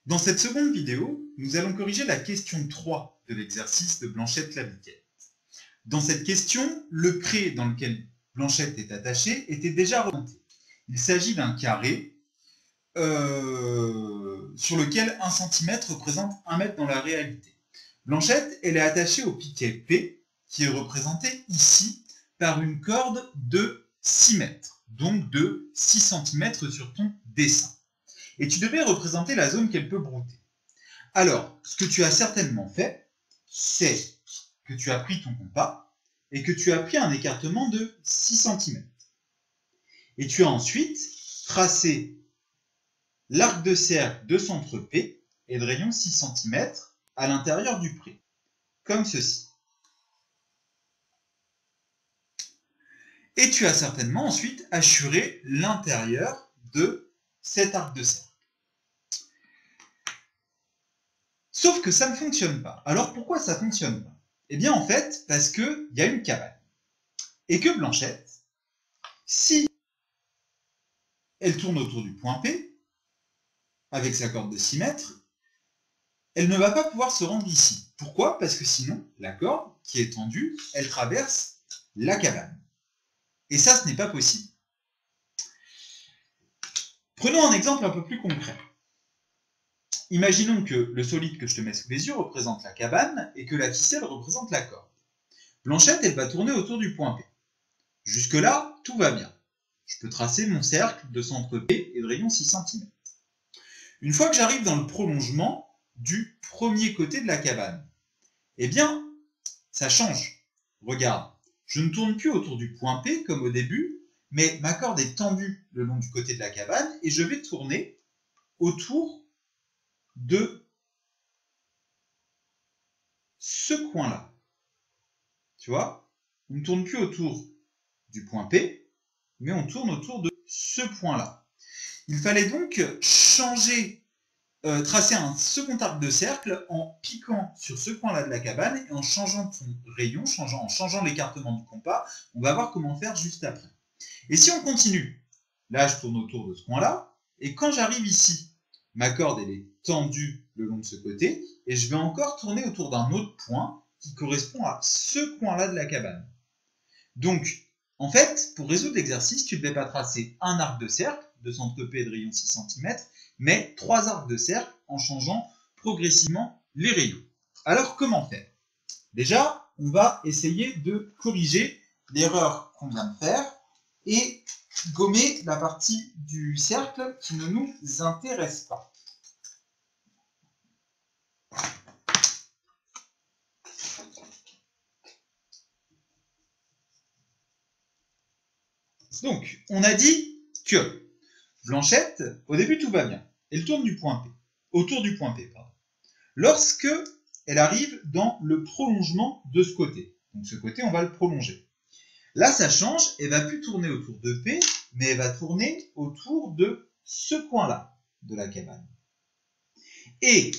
Dans cette seconde vidéo, nous allons corriger la question 3 de l'exercice de Blanchette-Labiquette. Dans cette question, le pré dans lequel Blanchette est attachée était déjà représenté. Il s'agit d'un carré sur lequel 1 cm représente 1 mètre dans la réalité. Blanchette, elle est attachée au piquet P, qui est représenté ici par une corde de 6 mètres, donc de 6 cm sur ton dessin. Et tu devais représenter la zone qu'elle peut brouter. Alors, ce que tu as certainement fait, c'est que tu as pris ton compas et que tu as pris un écartement de 6 cm. Et tu as ensuite tracé l'arc de cercle de centre P et de rayon 6 cm à l'intérieur du pré, comme ceci. Et tu as certainement ensuite assuré l'intérieur de cet arc de cercle. Sauf que ça ne fonctionne pas. Alors pourquoi ça ne fonctionne pas? Eh bien en fait, parce qu'il y a une cabane. Et que Blanchette, si elle tourne autour du point P, avec sa corde de 6 mètres, elle ne va pas pouvoir se rendre ici. Pourquoi? Parce que sinon, la corde qui est tendue, elle traverse la cabane. Et ça, ce n'est pas possible. Prenons un exemple un peu plus concret. Imaginons que le solide que je te mets sous les yeux représente la cabane et que la ficelle représente la corde. Blanchette, elle va tourner autour du point P. Jusque-là, tout va bien. Je peux tracer mon cercle de centre P et de rayon 6 cm. Une fois que j'arrive dans le prolongement du premier côté de la cabane, eh bien, ça change. Regarde, je ne tourne plus autour du point P comme au début, mais ma corde est tendue le long du côté de la cabane et je vais tourner autour de ce coin-là. Tu vois? On ne tourne plus autour du point P, mais on tourne autour de ce point-là. Il fallait donc tracer un second arc de cercle en piquant sur ce coin-là de la cabane et en changeant ton rayon, en changeant l'écartement du compas. On va voir comment faire juste après. Et si on continue, là je tourne autour de ce coin-là, et quand j'arrive ici, ma corde elle est tendue le long de ce côté, et je vais encore tourner autour d'un autre point qui correspond à ce coin-là de la cabane. Donc, en fait, pour résoudre l'exercice, tu ne devais pas tracer un arc de cercle de centre P et de rayon 6 cm, mais 3 arcs de cercle en changeant progressivement les rayons. Alors, comment faire? Déjà, on va essayer de corriger l'erreur qu'on vient de faire et gommer la partie du cercle qui ne nous intéresse pas. Donc, on a dit que Blanchette, au début tout va bien. Elle tourne du point P, autour du point P, pardon. Lorsque elle arrive dans le prolongement de ce côté. Donc ce côté, on va le prolonger. Là, ça change, elle ne va plus tourner autour de P, mais elle va tourner autour de ce coin-là de la cabane. Et,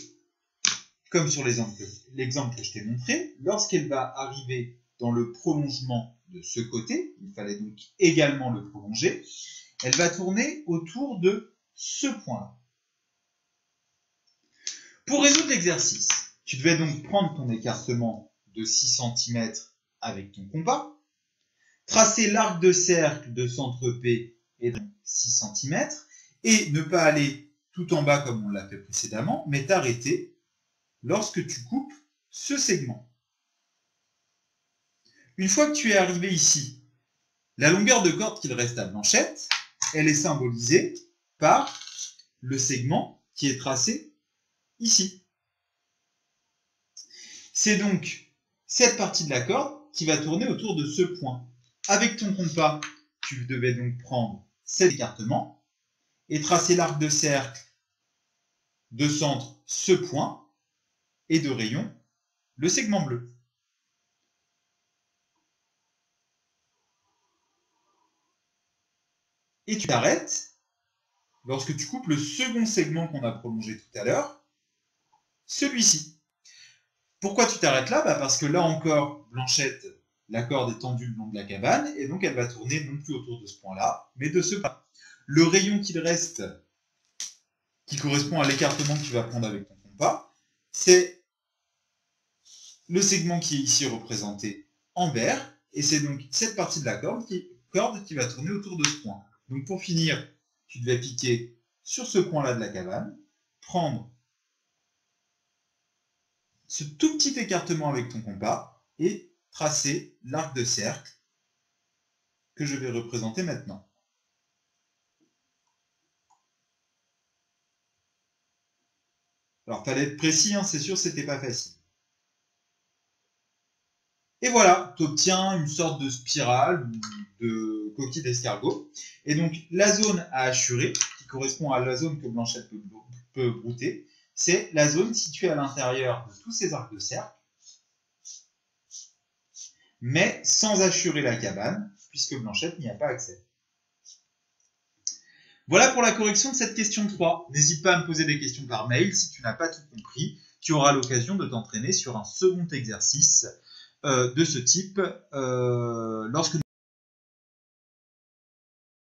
comme sur l'exemple que je t'ai montré, lorsqu'elle va arriver dans le prolongement de ce côté, il fallait donc également le prolonger, elle va tourner autour de ce point-là. Pour résoudre l'exercice, tu devais donc prendre ton écartement de 6 cm avec ton compas, tracer l'arc de cercle de centre P et de 6 cm, et ne pas aller tout en bas comme on l'a fait précédemment, mais t'arrêter lorsque tu coupes ce segment. Une fois que tu es arrivé ici, la longueur de corde qu'il reste à Blanchette, elle est symbolisée par le segment qui est tracé ici. C'est donc cette partie de la corde qui va tourner autour de ce point. Avec ton compas, tu devais donc prendre cet écartement et tracer l'arc de cercle de centre ce point et de rayon le segment bleu. Et tu t'arrêtes lorsque tu coupes le second segment qu'on a prolongé tout à l'heure, celui-ci. Pourquoi tu t'arrêtes là? Parce que là encore, Blanchette, la corde est tendue le long de la cabane, et donc elle va tourner non plus autour de ce point-là, mais de ce point. Le rayon qu'il reste qui correspond à l'écartement que tu vas prendre avec ton compas. C'est le segment qui est ici représenté en vert, et c'est donc cette partie de la corde qui va tourner autour de ce point. Donc pour finir, tu devais piquer sur ce coin-là de la cabane, prendre ce tout petit écartement avec ton compas et tracer l'arc de cercle que je vais représenter maintenant. Alors, il fallait être précis, hein, c'est sûr, c'était pas facile. Et voilà, tu obtiens une sorte de spirale de coquille d'escargot. Et donc, la zone à hachurer, qui correspond à la zone que Blanchette peut brouter, c'est la zone située à l'intérieur de tous ces arcs de cercle, mais sans hachurer la cabane, puisque Blanchette n'y a pas accès. Voilà pour la correction de cette question 3. N'hésite pas à me poser des questions par mail si tu n'as pas tout compris. Tu auras l'occasion de t'entraîner sur un second exercice de ce type lorsque